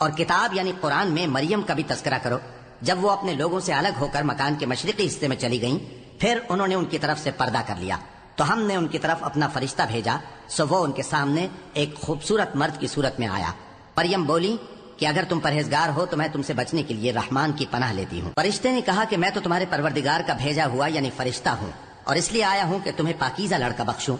اور کتاب یعنی قرآن میں مریم کا بھی تذکرہ کرو، جب وہ اپنے لوگوں سے الگ ہو کر مکان کے مشرقی حصے میں چلی گئیں، پھر انہوں نے ان کی طرف سے پردہ کر لیا تو ہم نے ان کی طرف اپنا فرشتہ بھیجا، سو وہ ان کے سامنے ایک خوبصورت مرد کی صورت میں آیا۔ مریم بولی کہ اگر تم پرہیزگار ہو تو میں تم سے بچنے کے لیے رحمان کی پناہ لیتی ہوں۔ فرشتے نے کہا کہ میں تو تمہارے پروردگار کا بھیجا ہوا یعنی فرشتہ ہوں، اور اس لیے آیا ہوں کہ تمہیں پاکیزہ لڑکا بخشوں۔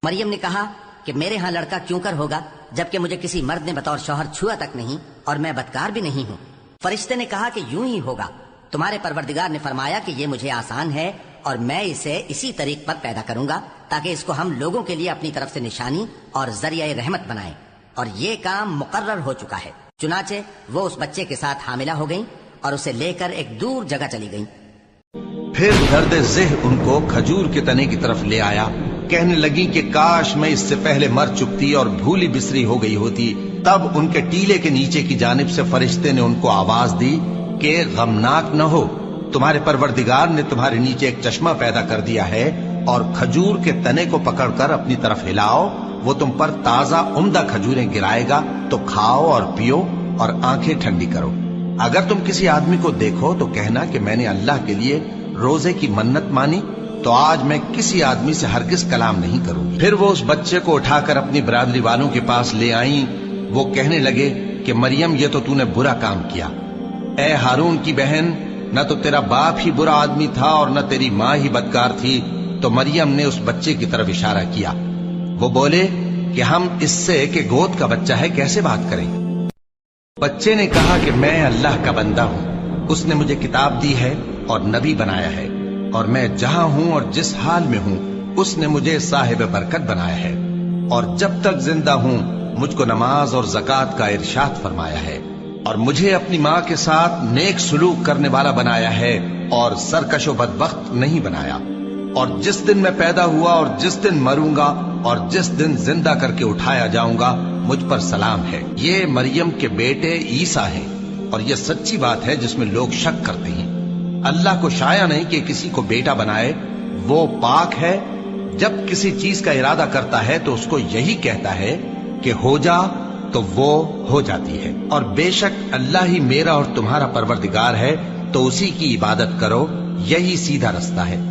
مریم نے کہا کہ میرے ہاں لڑکا کیوں کر ہوگا جبکہ مجھے کسی مرد نے بطور شوہر چھوا تک نہیں اور میں بدکار بھی نہیں ہوں۔ فرشتے نے کہا کہ یوں ہی ہوگا، تمہارے پروردگار نے فرمایا کہ یہ مجھے آسان ہے اور میں اسے اسی طریق پر پیدا کروں گا تاکہ اس کو ہم لوگوں کے لیے اپنی طرف سے نشانی اور ذریعہ رحمت بنائیں، اور یہ کام مقرر ہو چکا ہے۔ چنانچہ وہ اس بچے کے ساتھ حاملہ ہو گئیں اور اسے لے کر ایک دور جگہ چلی گئیں۔ پھر درد ذہ ان کو کھجور کے تنے کی طرف لے آیا، کہنے لگی کہ کاش میں اس سے پہلے مر چکتی اور بھولی بسری ہو گئی ہوتی۔ تب ان کے ٹیلے کے نیچے کی جانب سے فرشتے نے ان کو آواز دی کہ غمناک نہ ہو، تمہارے پروردگار نے تمہارے نیچے ایک چشمہ پیدا کر دیا ہے، اور کھجور کے تنے کو پکڑ کر اپنی طرف ہلاؤ، وہ تم پر تازہ عمدہ کھجوریں گرائے گا، تو کھاؤ اور پیو اور آنکھیں ٹھنڈی کرو۔ اگر تم کسی آدمی کو دیکھو تو کہنا کہ میں نے اللہ کے لیے روزے کی منت مانی، تو آج میں کسی آدمی سے ہرگز کلام نہیں کروں گی۔ پھر وہ اس بچے کو اٹھا کر اپنی برادری والوں کے پاس لے آئیں۔ وہ کہنے لگے کہ مریم یہ تو نے برا کام کیا، اے ہارون کی بہن، نہ تو تیرا باپ ہی برا آدمی تھا اور نہ تیری ماں ہی بدکار تھی۔ تو مریم نے اس بچے کی طرف اشارہ کیا۔ وہ بولے کہ ہم اس سے کہ گود کا بچہ ہے کیسے بات کریں؟ بچے نے کہا کہ میں اللہ کا بندہ ہوں، اس نے مجھے کتاب دی ہے اور نبی بنایا ہے، اور میں جہاں ہوں اور جس حال میں ہوں اس نے مجھے صاحب برکت بنایا ہے، اور جب تک زندہ ہوں مجھ کو نماز اور زکوٰۃ کا ارشاد فرمایا ہے، اور مجھے اپنی ماں کے ساتھ نیک سلوک کرنے والا بنایا ہے اور سرکش و بدبخت نہیں بنایا، اور جس دن میں پیدا ہوا اور جس دن مروں گا اور جس دن زندہ کر کے اٹھایا جاؤں گا مجھ پر سلام ہے۔ یہ مریم کے بیٹے عیسیٰ ہیں، اور یہ سچی بات ہے جس میں لوگ شک کرتے ہیں۔ اللہ کو شایع نہیں کہ کسی کو بیٹا بنائے، وہ پاک ہے، جب کسی چیز کا ارادہ کرتا ہے تو اس کو یہی کہتا ہے کہ ہو جا تو وہ ہو جاتی ہے، اور بے شک اللہ ہی میرا اور تمہارا پروردگار ہے، تو اسی کی عبادت کرو، یہی سیدھا رستہ ہے۔